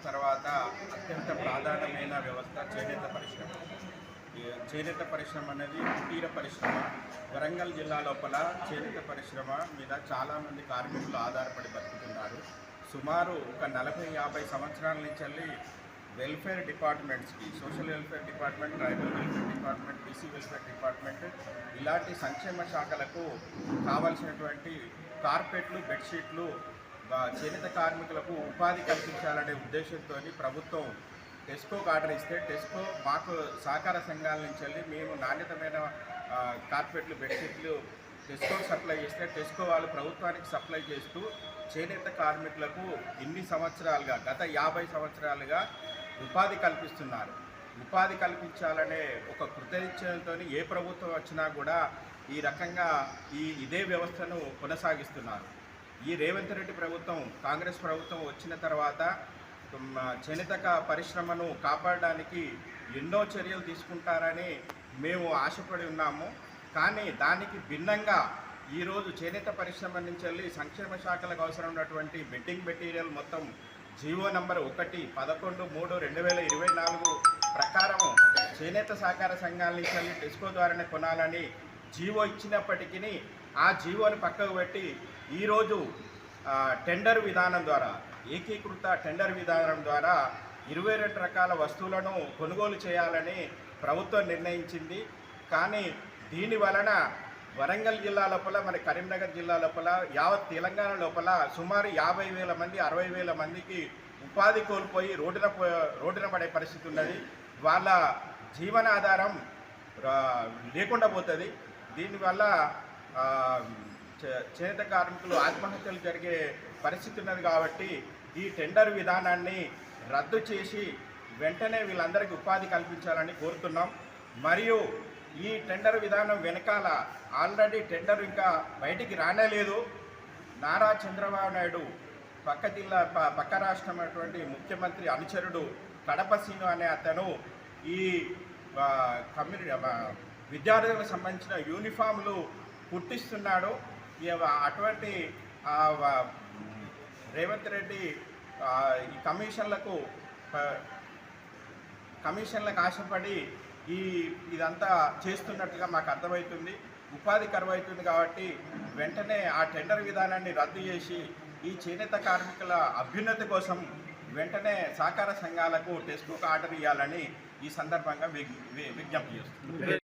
తర్వాత అత్యంత ప్రాధాన్యమైన వ్యవస్థ చేనేత పరిశ్రమ. ఈ చేనేత పరిశ్రమ అనేది కుటీర పరిశ్రమ. వరంగల్ జిల్లా లోపల చేనేత పరిశ్రమ మీద చాలామంది కార్మికులు ఆధారపడి బతుకుతున్నారు. సుమారు ఒక 40-50 సంవత్సరాల నుంచి వెల్ఫేర్ డిపార్ట్మెంట్స్కి, social welfare department, tribal welfare department, BC welfare department ఇలాంటి సంక్షేమ శాఖలకు కావాల్సినటువంటి కార్పెట్లు, బెడ్షీట్లు చేనేత కార్మికులకు ఉపాధి కల్పించాలనే ఉద్దేశంతో ప్రభుత్వం టెస్కోకు ఆర్డర్ ఇస్తే టెస్కో మాకు సహకార సంఘాల నుంచి వెళ్ళి మేము నాణ్యతమైన కార్పెట్లు, బెడ్షీట్లు టెస్కోకు సప్లై చేస్తే టెస్కో వాళ్ళు ప్రభుత్వానికి సప్లై చేస్తూ చేనేత కార్మికులకు ఇన్ని సంవత్సరాలుగా, గత 50 సంవత్సరాలుగా ఉపాధి కల్పిస్తున్నారు. ఉపాధి కల్పించాలనే ఒక కృతనిశ్చయంతో ఏ ప్రభుత్వం వచ్చినా కూడా ఈ రకంగా ఇదే వ్యవస్థను కొనసాగిస్తున్నారు. ఈ రేవంత్ రెడ్డి ప్రభుత్వం, కాంగ్రెస్ ప్రభుత్వం వచ్చిన తర్వాత చేనేత పరిశ్రమను కాపాడడానికి ఎన్నో చర్యలు తీసుకుంటారని మేము ఆశపడి ఉన్నాము. కానీ దానికి భిన్నంగా ఈరోజు చేనేత పరిశ్రమ నుంచి వెళ్ళి సంక్షేమ శాఖలకు అవసరం ఉన్నటువంటి బెడ్డింగ్ మెటీరియల్ మొత్తం జీవో నంబర్ 1/11/3/2024 ప్రకారం చేనేత సహకార సంఘాల నుంచి వెళ్ళి టెస్కో ద్వారానే కొనాలని జీవో ఇచ్చినప్పటికీ ఆ జీవోని పక్కకు పెట్టి ఈరోజు టెండర్ విధానం ద్వారా, ఏకీకృత టెండర్ విధానం ద్వారా 22 రకాల వస్తువులను కొనుగోలు చేయాలని ప్రభుత్వం నిర్ణయించింది. కానీ దీని వలన వరంగల్ జిల్లా లోపల, మన కరీంనగర్ జిల్లా లోపల, యావత్ తెలంగాణ లోపల సుమారు 50,000 మంది, 60,000 మందికి ఉపాధి కోల్పోయి రోడ్డున పడే పరిస్థితి ఉన్నది. వాళ్ళ జీవనాధారం లేకుండా పోతుంది. దీనివల్ల చేనేత కార్మికులు ఆత్మహత్యలు జరిగే పరిస్థితి ఉన్నది. కాబట్టి ఈ టెండర్ విధానాన్ని రద్దు చేసి వెంటనే వీళ్ళందరికీ ఉపాధి కల్పించాలని కోరుతున్నాం. మరియు ఈ టెండర్ విధానం వెనకాల ఆల్రెడీ టెండర్ ఇంకా బయటికి రానేలేదు. నారా చంద్రబాబు నాయుడు పక్క రాష్ట్రం అటువంటి ముఖ్యమంత్రి అనుచరుడు కడప సీను అనే అతను ఈ విద్యార్థులకు సంబంధించిన యూనిఫామ్లు కుట్టిస్తున్నాడు. అటువంటి రేవంత్ రెడ్డి ఈ కమిషన్లకు ఆశపడి ఇదంతా చేస్తున్నట్టుగా మాకు అర్థమవుతుంది. ఉపాధి కరువవుతుంది. కాబట్టి వెంటనే ఆ టెండర్ విధానాన్ని రద్దు చేసి ఈ చేనేత కార్మికుల అభ్యున్నతి కోసం వెంటనే సహకార సంఘాలకు టెస్కోకు ఆర్డర్ ఇవ్వాలని ఈ సందర్భంగా విజ్ఞప్తి చేస్తుంది.